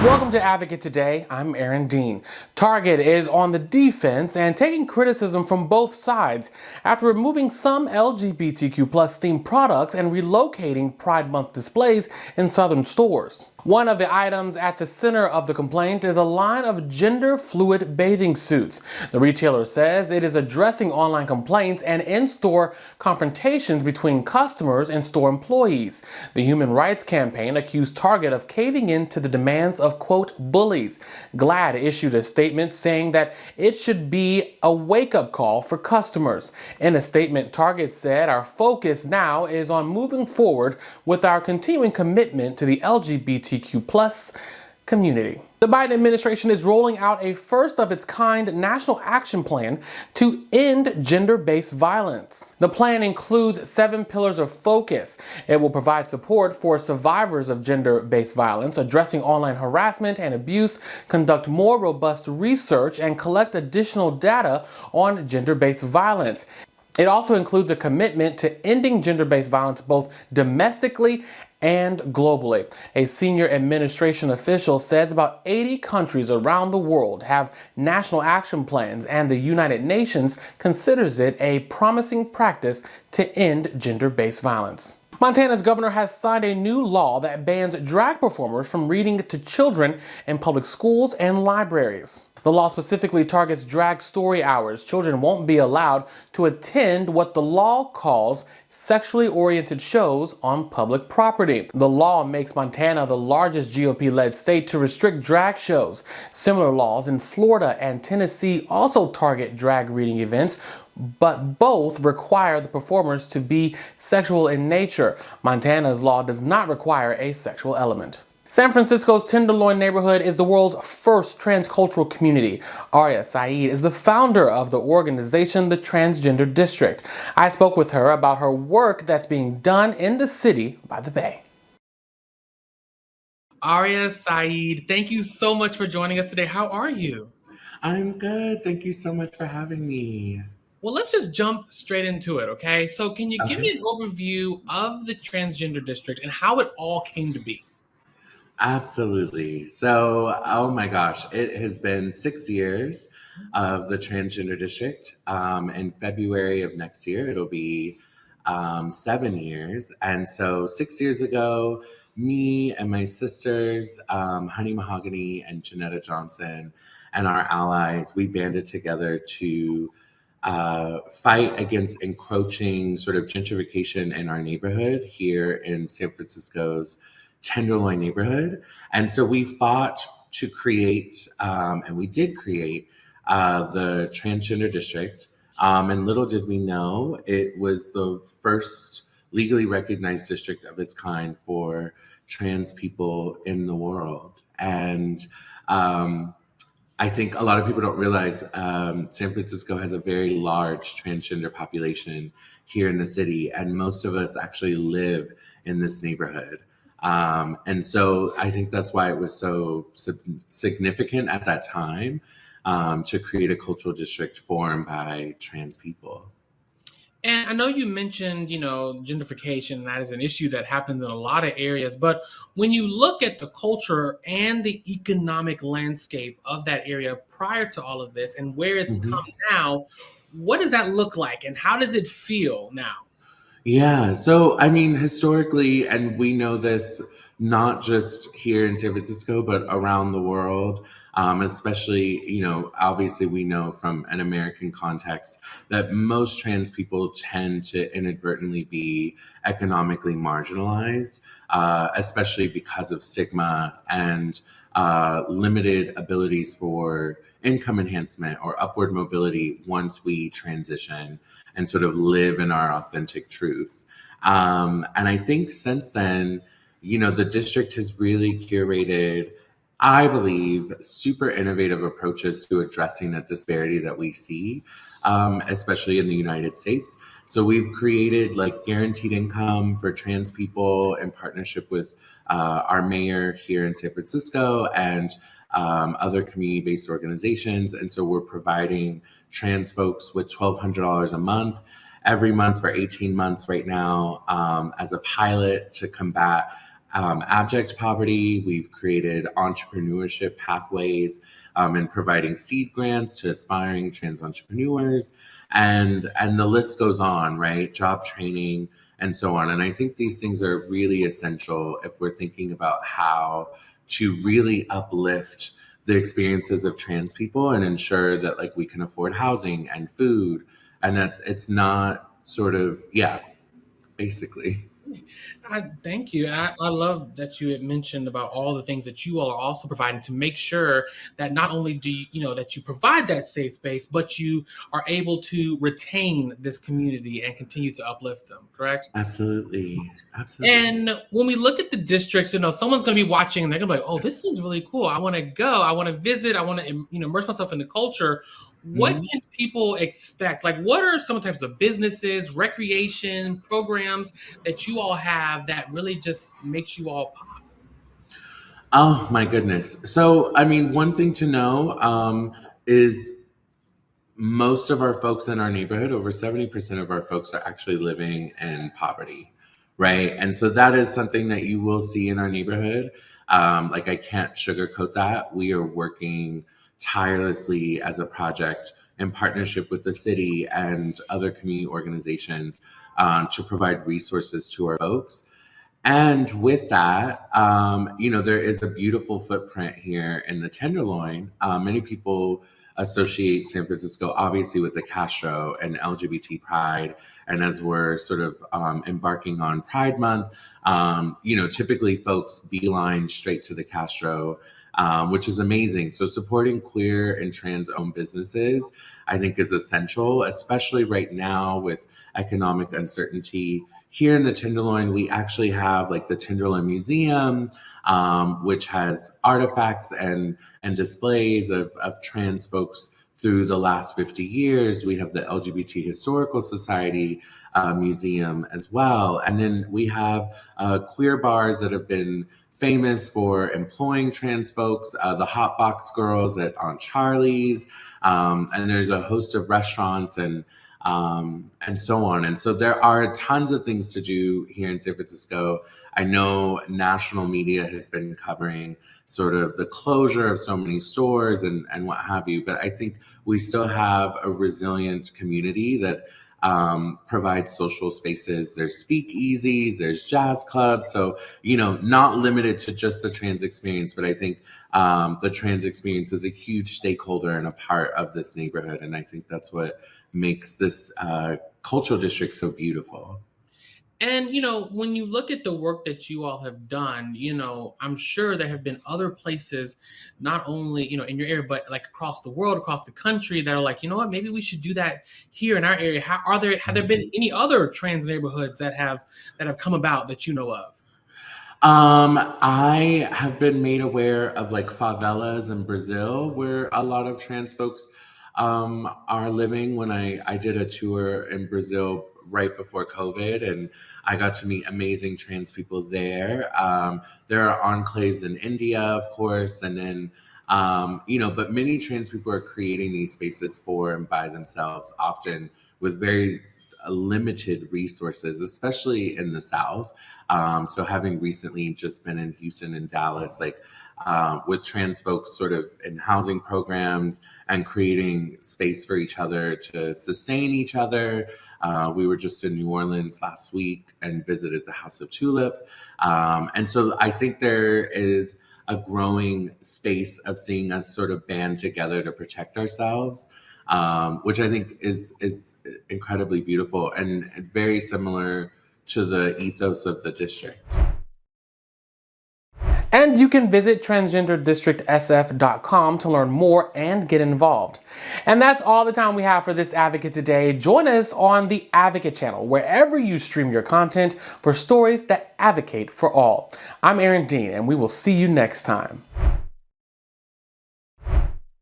Welcome to Advocate Today. I'm Aaron Dean. Target is on the defense and taking criticism from both sides after removing some LGBTQ plus themed products and relocating Pride Month displays in southern stores. One of the items at the center of the complaint is a line of gender fluid bathing suits. The retailer says it is addressing online complaints and in-store confrontations between customers and store employees. The Human Rights Campaign accused Target of caving in to the demands of, quote, bullies. GLAAD issued a statement saying that it should be a wake-up call for customers. In a statement, Target said, "Our focus now is on moving forward with our continuing commitment to the LGBTQ plus community." The Biden administration is rolling out a first-of-its-kind national action plan to end gender-based violence. The plan includes 7 pillars of focus. It will provide support for survivors of gender-based violence, addressing online harassment and abuse, conduct more robust research, and collect additional data on gender-based violence. It also includes a commitment to ending gender-based violence both domestically and globally. A senior administration official says about 80 countries around the world have national action plans, and the United Nations considers it a promising practice to end gender-based violence. Montana's governor has signed a new law that bans drag performers from reading to children in public schools and libraries. The law specifically targets drag story hours. Children won't be allowed to attend what the law calls sexually oriented shows on public property. The law makes Montana the largest GOP-led state to restrict drag shows. Similar laws in Florida and Tennessee also target drag reading events, but both require the performers to be sexual in nature. Montana's law does not require a sexual element. San Francisco's Tenderloin neighborhood is the world's first transcultural community. Aria Saeed is the founder of the organization, the Transgender District. I spoke with her about her work that's being done in the city by the Bay. Aria Saeed, thank you so much for joining us today. How are you? I'm good. Thank you so much for having me. Well, let's just jump straight into it, okay? So can you give me an overview of the Transgender District and how it all came to be? Absolutely. So, oh my gosh, it has been 6 years of the Transgender District. In February of next year, it'll be 7 years. And so, 6 years ago, me and my sisters, Honey Mahogany and Janetta Johnson, and our allies, we banded together to fight against encroaching sort of gentrification in our neighborhood here in San Francisco's Tenderloin neighborhood. And so we fought to create, and we did create, the Transgender District. And little did we know, it was the first legally recognized district of its kind for trans people in the world. And I think a lot of people don't realize San Francisco has a very large transgender population here in the city, and most of us actually live in this neighborhood. And so I think that's why it was so significant at that time to create a cultural district formed by trans people. And I know you mentioned, gentrification, and that is an issue that happens in a lot of areas. But when you look at the culture and the economic landscape of that area prior to all of this and where it's come now, what does that look like and how does it feel now? Yeah. So, I mean, historically, and we know this not just here in San Francisco, but around the world, especially, obviously we know from an American context that most trans people tend to inadvertently be economically marginalized, especially because of stigma and limited abilities for income enhancement or upward mobility once we transition and sort of live in our authentic truth. And I think since then, the district has really curated, I believe, super innovative approaches to addressing that disparity that we see, especially in the United States. So we've created like guaranteed income for trans people in partnership with our mayor here in San Francisco and other community-based organizations. And so we're providing trans folks with $1,200 a month, every month for 18 months right now, as a pilot to combat abject poverty. We've created entrepreneurship pathways and providing seed grants to aspiring trans entrepreneurs, and the list goes on, right? Job training and so on. And I think these things are really essential if we're thinking about how to really uplift the experiences of trans people and ensure that like we can afford housing and food and that it's not sort of, yeah, basically. Thank you. I love that you had mentioned about all the things that you all are also providing to make sure that not only do that you provide that safe space, but you are able to retain this community and continue to uplift them. Correct? Absolutely. Absolutely. And when we look at the districts, someone's going to be watching and they're going to be like, "Oh, this seems really cool. I want to go. I want to visit. I want to, immerse myself in the culture." What Mhm. can people expect? Like, what are some types of businesses, recreation programs that you all have that really just makes you all pop? Oh my goodness. So, I mean, one thing to know is most of our folks in our neighborhood, over 70% of our folks are actually living in poverty, right? And so that is something that you will see in our neighborhood. Like, I can't sugarcoat that. We are working tirelessly as a project in partnership with the city and other community organizations to provide resources to our folks. And with that, there is a beautiful footprint here in the Tenderloin. Many people associate San Francisco, obviously, with the Castro and LGBT Pride. And as we're sort of embarking on Pride Month, typically folks beeline straight to the Castro, which is amazing. So supporting queer and trans-owned businesses, I think, is essential, especially right now with economic uncertainty. Here in the Tenderloin, we actually have like the Tenderloin Museum, which has artifacts and displays of trans folks through the last 50 years. We have the LGBT Historical Society Museum as well. And then we have queer bars that have been famous for employing trans folks, the Hot Box Girls at Aunt Charlie's, and there's a host of restaurants and so on. And so there are tons of things to do here in San Francisco. I know national media has been covering sort of the closure of so many stores and what have you, but I think we still have a resilient community that provides social spaces. There's speakeasies, there's jazz clubs. So, not limited to just the trans experience, but I think the trans experience is a huge stakeholder and a part of this neighborhood. And I think that's what makes this cultural district so beautiful. And when you look at the work that you all have done, I'm sure there have been other places, not only in your area, but like across the world, across the country, that are like, you know what, maybe we should do that here in our area. Have there been any other trans neighborhoods that have come about that you know of? I have been made aware of like favelas in Brazil where a lot of trans folks are living. When I did a tour in Brazil right before COVID, and I got to meet amazing trans people there. There are enclaves in India, of course, and then but many trans people are creating these spaces for and by themselves, often with very limited resources, especially in the South. So having recently just been in Houston and Dallas, like with trans folks sort of in housing programs and creating space for each other to sustain each other. We were just in New Orleans last week and visited the House of Tulip. And so I think there is a growing space of seeing us sort of band together to protect ourselves, which I think is incredibly beautiful and very similar to the ethos of the district. And you can visit transgenderdistrictsf.com to learn more and get involved. And that's all the time we have for this Advocate today. Join us on the Advocate channel, wherever you stream your content, for stories that advocate for all. I'm Aaron Dean, and we will see you next time.